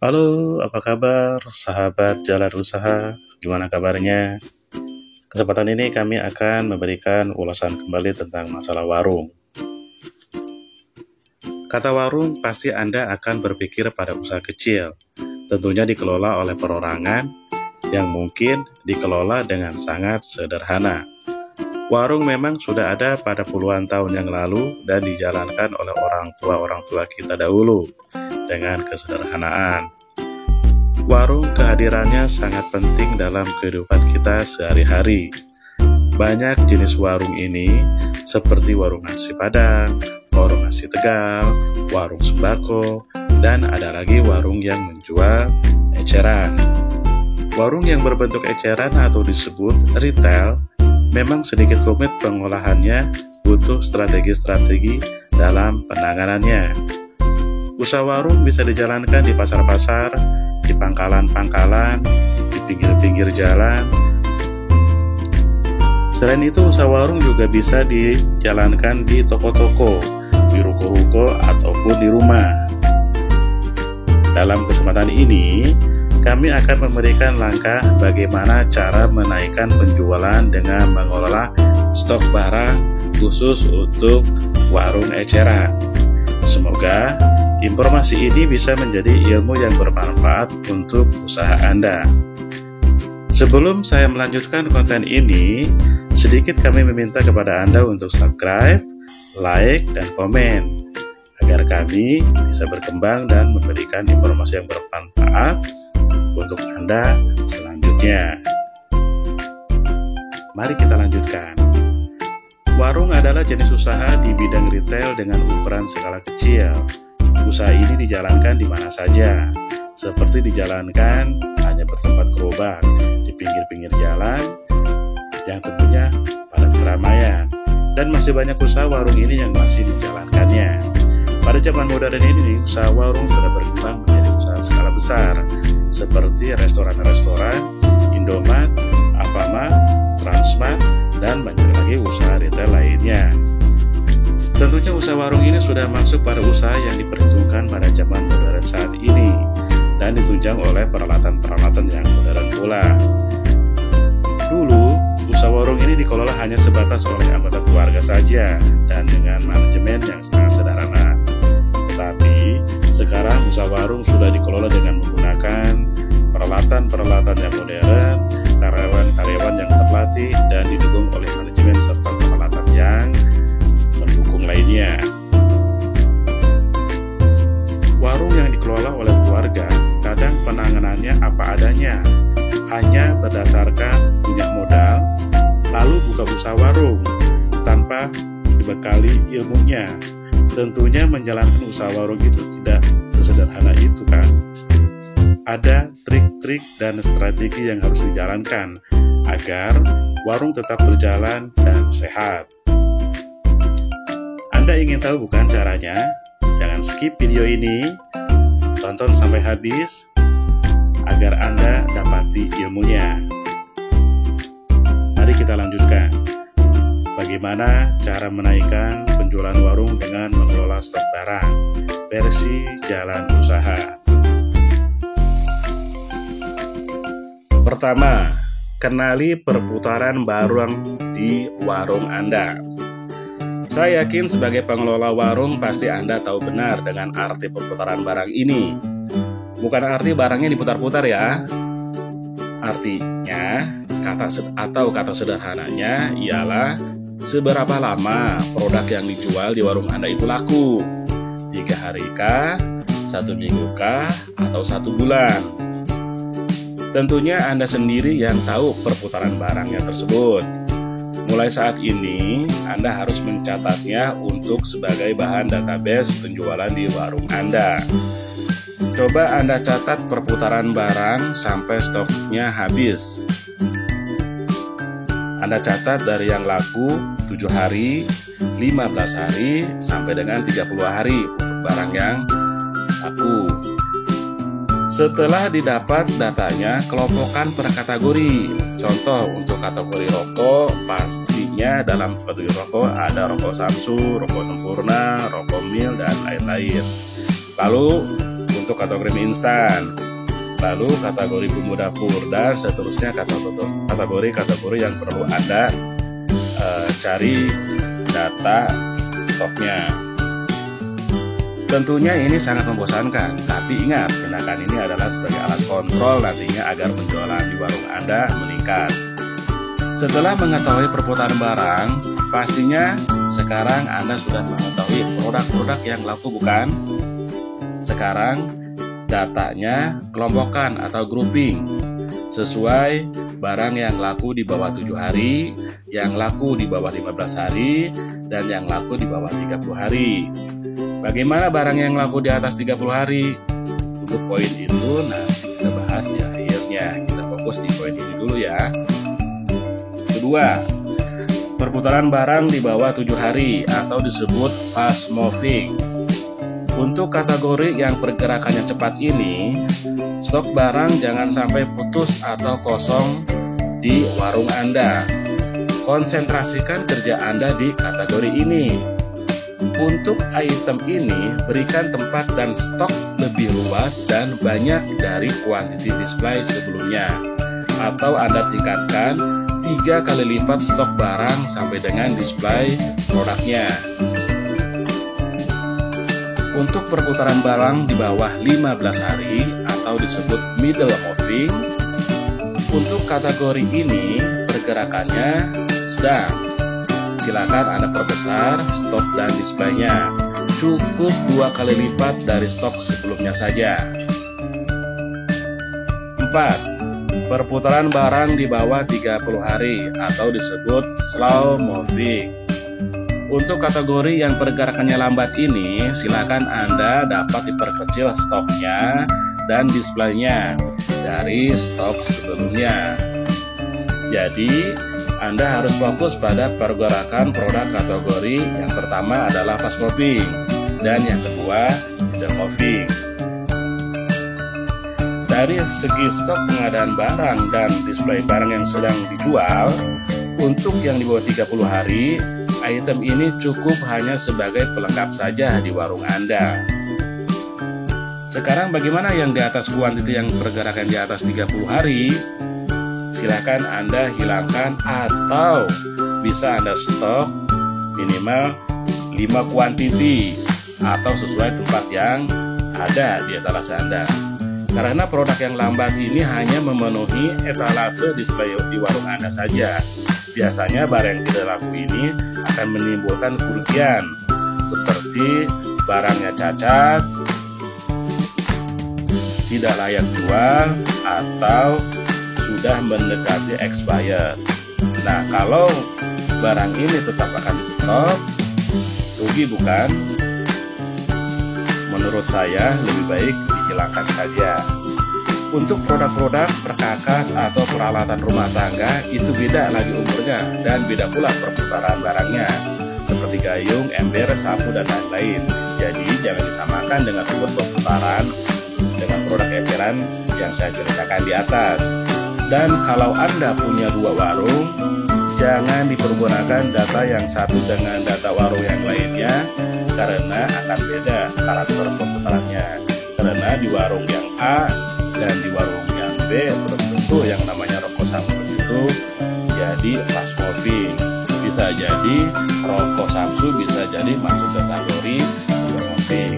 Halo, apa kabar sahabat jalan usaha? Gimana kabarnya? Kesempatan ini kami akan memberikan ulasan kembali tentang masalah warung. Kata warung, pasti Anda akan berpikir pada usaha kecil, tentunya dikelola oleh perorangan yang mungkin dikelola dengan sangat sederhana. Warung memang sudah ada pada puluhan tahun yang lalu dan dijalankan oleh orang tua kita dahulu dengan kesederhanaan. Warung kehadirannya sangat penting dalam kehidupan kita sehari-hari. Banyak jenis warung ini seperti warung nasi Padang, warung nasi Tegal, warung sembako, dan ada lagi warung yang menjual eceran. Warung yang berbentuk eceran atau disebut retail memang sedikit rumit pengolahannya, butuh strategi-strategi dalam penanganannya. Usaha warung bisa dijalankan di pasar-pasar, di pangkalan-pangkalan, di pinggir-pinggir jalan. Selain itu, usaha warung juga bisa dijalankan di toko-toko, di ruko-ruko, ataupun di rumah. Dalam kesempatan ini, kami akan memberikan langkah bagaimana cara menaikkan penjualan dengan mengelola stok barang khusus untuk warung eceran. Semoga informasi ini bisa menjadi ilmu yang bermanfaat untuk usaha Anda. Sebelum saya melanjutkan konten ini, sedikit kami meminta kepada Anda untuk subscribe, like, dan komen, agar kami bisa berkembang dan memberikan informasi yang bermanfaat untuk Anda selanjutnya. Mari kita lanjutkan. Warung adalah jenis usaha di bidang retail dengan ukuran skala kecil. Usaha ini dijalankan di mana saja, seperti dijalankan hanya bertempat gerobak di pinggir-pinggir jalan yang tentunya padat keramaian. Dan masih banyak usaha warung ini yang masih menjalankannya. Pada zaman modern ini, usaha warung sudah berkembang menjadi usaha skala besar, seperti restoran-restoran, Indomaret, Alfamart, Transmart, dan banyak lagi usaha retail lainnya. Tentunya usaha warung ini sudah masuk pada usaha yang diperhitungkan pada zaman modern saat ini dan ditunjang oleh peralatan-peralatan yang modern pula. Dulu, usaha warung ini dikelola hanya sebatas oleh anggota keluarga saja dan dengan manajemen yang sangat sederhana. Tetapi, sekarang usaha warung sudah dikelola dengan menggunakan peralatan-peralatan yang modern, karyawan-karyawan yang terlatih, dan didukung oleh manajemen serta peralatan yang mendukung lainnya. Warung yang dikelola oleh keluarga, kadang penanganannya apa adanya, hanya berdasarkan punya modal, lalu buka usaha warung tanpa dibekali ilmunya. Tentunya menjalankan usaha warung itu tidak sesederhana itu kan. Ada trik-trik dan strategi yang harus dijalankan agar warung tetap berjalan dan sehat. Anda ingin tahu bukan caranya? Jangan skip video ini, tonton sampai habis agar Anda dapati ilmunya. Mari kita lanjutkan. Bagaimana cara menaikkan penjualan warung dengan mengelola stok barang versi jalan usaha. Pertama, kenali perputaran barang di warung Anda. Saya yakin sebagai pengelola warung pasti Anda tahu benar dengan arti perputaran barang ini. Bukan arti barangnya diputar-putar ya. Artinya, kata sederhananya ialah seberapa lama produk yang dijual di warung Anda itu laku. 3 hari kah, 1 minggu kah, atau 1 bulan. Tentunya Anda sendiri yang tahu perputaran barangnya tersebut. Mulai saat ini, Anda harus mencatatnya untuk sebagai bahan database penjualan di warung Anda. Coba Anda catat perputaran barang sampai stoknya habis. Anda catat dari yang laku 7 hari, 15 hari, sampai dengan 30 hari untuk barang yang laku. Setelah didapat datanya, kelompokkan per kategori. Contoh, untuk kategori rokok, pastinya dalam kategori rokok ada rokok Samsu, rokok Sempurna, rokok Mil, dan lain-lain. Lalu, untuk kategori mie instan, lalu kategori bumbu dapur, dan seterusnya kategori yang perlu Anda cari data stoknya. Tentunya ini sangat membosankan, tapi ingat, tindakan ini adalah sebagai alat kontrol nantinya agar penjualan di warung Anda meningkat. Setelah mengetahui perputaran barang, pastinya sekarang Anda sudah mengetahui produk-produk yang laku, bukan? Sekarang datanya kelompokkan atau grouping sesuai barang yang laku di bawah 7 hari, yang laku di bawah 15 hari, dan yang laku di bawah 30 hari. Bagaimana barang yang laku di atas 30 hari? Untuk poin itu nanti kita bahas di akhirnya. Kita fokus di poin ini dulu ya. Kedua, perputaran barang di bawah 7 hari atau disebut fast moving. Untuk kategori yang pergerakannya cepat ini, stok barang jangan sampai putus atau kosong di warung Anda. Konsentrasikan kerja Anda di kategori ini. Untuk item ini, berikan tempat dan stok lebih luas dan banyak dari kuantiti display sebelumnya. Atau Anda tingkatkan 3 kali lipat stok barang sampai dengan display produknya. Untuk perputaran barang di bawah 15 hari atau disebut middle moving, untuk kategori ini pergerakannya sedang. Silakan Anda perbesar stok dan displaynya. Cukup 2 kali lipat dari stok sebelumnya saja. 4. Perputaran barang di bawah 30 hari atau disebut slow moving. Untuk kategori yang pergerakannya lambat ini, silakan Anda dapat diperkecil stoknya dan displaynya dari stok sebelumnya. Jadi, Anda harus fokus pada pergerakan produk kategori yang pertama adalah fast moving dan yang kedua middle moving. Dari segi stok pengadaan barang dan display barang yang sedang dijual, untuk yang di bawah 30 hari, item ini cukup hanya sebagai pelengkap saja di warung Anda. Sekarang bagaimana yang di atas kuantiti yang pergerakan di atas 30 hari? Silakan Anda hilangkan atau bisa Anda stok minimal 5 kuantiti atau sesuai tempat yang ada di etalase Anda. Karena produk yang lambat ini hanya memenuhi etalase display di warung Anda saja. Biasanya barang yang tidak laku ini akan menimbulkan kerugian seperti barangnya cacat, tidak layak jual, atau sudah mendekati expired. Nah, kalau barang ini tetap akan di stop, rugi bukan? Menurut saya lebih baik dihilangkan saja. Untuk produk-produk perkakas atau peralatan rumah tangga itu beda lagi umurnya dan beda pula perputaran barangnya, seperti gayung, ember, sapu, dan lain-lain. Jadi jangan disamakan dengan umur perputaran dengan produk eceran yang saya ceritakan di atas. Dan kalau Anda punya 2 warung, jangan dipergunakan data yang satu dengan data warung yang lainnya, karena akan beda karakter perputarannya. Karena di warung yang A dan di warung yang B belum tentu yang namanya rokok Samsu itu jadi fast moving. Bisa jadi rokok Samsu bisa jadi masuk kategori slow moving.